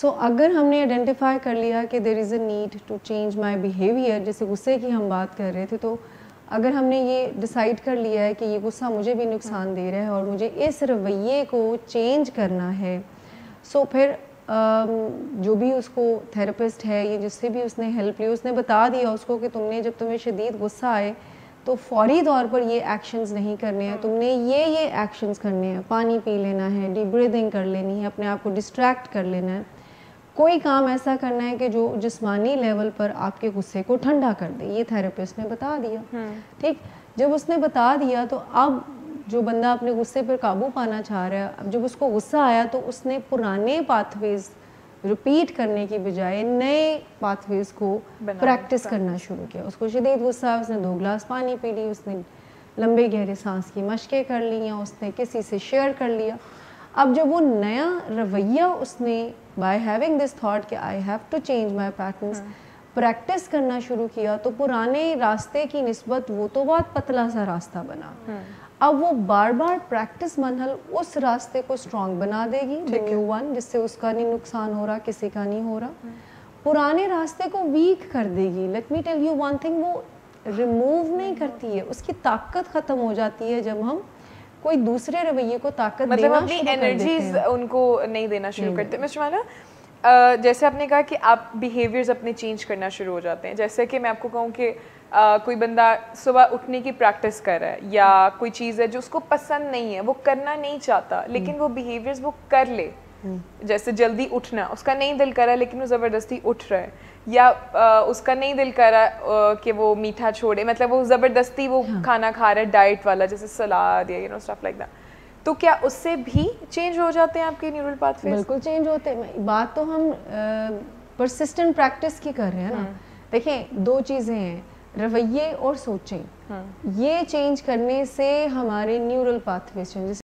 سو اگر ہم نے آئیڈینٹیفائی کر لیا کہ there is a need to change my behaviour, جیسے غصے کی ہم بات کر رہے تھے، تو اگر ہم نے یہ ڈیسائیڈ کر لیا ہے کہ یہ غصہ مجھے بھی نقصان دے رہا ہے اور مجھے اس رویے کو چینج کرنا ہے، سو پھر جو بھی اس کو تھراپسٹ ہے یا جس سے بھی اس نے ہیلپ لی، اس نے بتا دیا اس کو کہ تم نے جب تمہیں شدید غصہ آئے تو فوری طور پر یہ ایکشنز نہیں کرنے ہیں، تم نے یہ ایکشنز کرنے ہیں، پانی پی لینا ہے، ڈیپ بریدنگ کر لینی ہے، اپنے آپ کو ڈسٹریکٹ کر لینا ہے، کوئی کام ایسا کرنا ہے کہ جو جسمانی لیول پر آپ کے غصے کو ٹھنڈا کر دے. یہ تھراپسٹ نے بتا دیا. ٹھیک، جب اس نے بتا دیا تو اب جو بندہ اپنے غصے پر قابو پانا چاہ رہا ہے، اب جب اس کو غصہ آیا تو اس نے پرانے پاتھ ویز ریپیٹ کرنے کی بجائے نئے پاتھ ویز کو پریکٹس کرنا شروع کیا. اس کو شدید غصہ، اس نے 2 گلاس پانی پی لی، اس نے لمبے گہرے سانس کی مشقیں کر لیں، اس نے کسی سے شیئر کر لیا. اب جب وہ نیا رویہ اس نے بائی ہیونگ دس تھاٹ کہ I have to change my patterns practice کرنا شروع کیا، تو پرانے راستے کی نسبت وہ تو بہت پتلا سا راستہ بنا. اب وہ بار بار پریکٹس منحل اس راستے کو اسٹرانگ بنا دے گی، نیو ون، جس سے اس کا نہیں نقصان ہو رہا، کسی کا نہیں ہو رہا. پرانے راستے کو ویک کر دے گی. Let me tell you one thing, وہ ریموو نہیں کرتی ہے، اس کی طاقت ختم ہو جاتی ہے جب ہم کوئی دوسرے رویے کو طاقت دینا مطلب اپنی انرجیز ان کو نہیں دینا شروع کرتے. مسٹر مالا، جیسے آپ نے کہا کہ آپ بیہیویئرز اپنے چینج کرنا شروع ہو جاتے ہیں. جیسے کہ میں آپ کو کہوں کہ کوئی بندہ صبح اٹھنے کی پریکٹس کر رہا ہے یا کوئی چیز ہے جو اس کو پسند نہیں ہے، وہ کرنا نہیں چاہتا، لیکن وہ بیہیویئرز وہ کر لے. جیسے جلدی اٹھنا، اس کا نہیں دل کر رہا لیکن وہ زبردستی اٹھ رہا ہے، یا اس کا نہیں دل کر رہا کہ وہ میٹھا چھوڑے، مطلب وہ زبردستی وہ کھانا کھا رہا ہے ڈائٹ والا، جیسے سلاد یا اسٹف لائک دیٹ. تو کیا اس سے بھی چینج ہو جاتے ہیں آپ کے نیورل پاتھ ویز؟ بالکل چینج ہوتے ہیں. بات تو ہم پرسسٹنٹ پریکٹس کی کر رہے ہیں نا. دیکھیں 2 چیزیں ہیں، رویے اور سوچیں. یہ چینج کرنے سے ہمارے نیورل پاتھ ویز چینج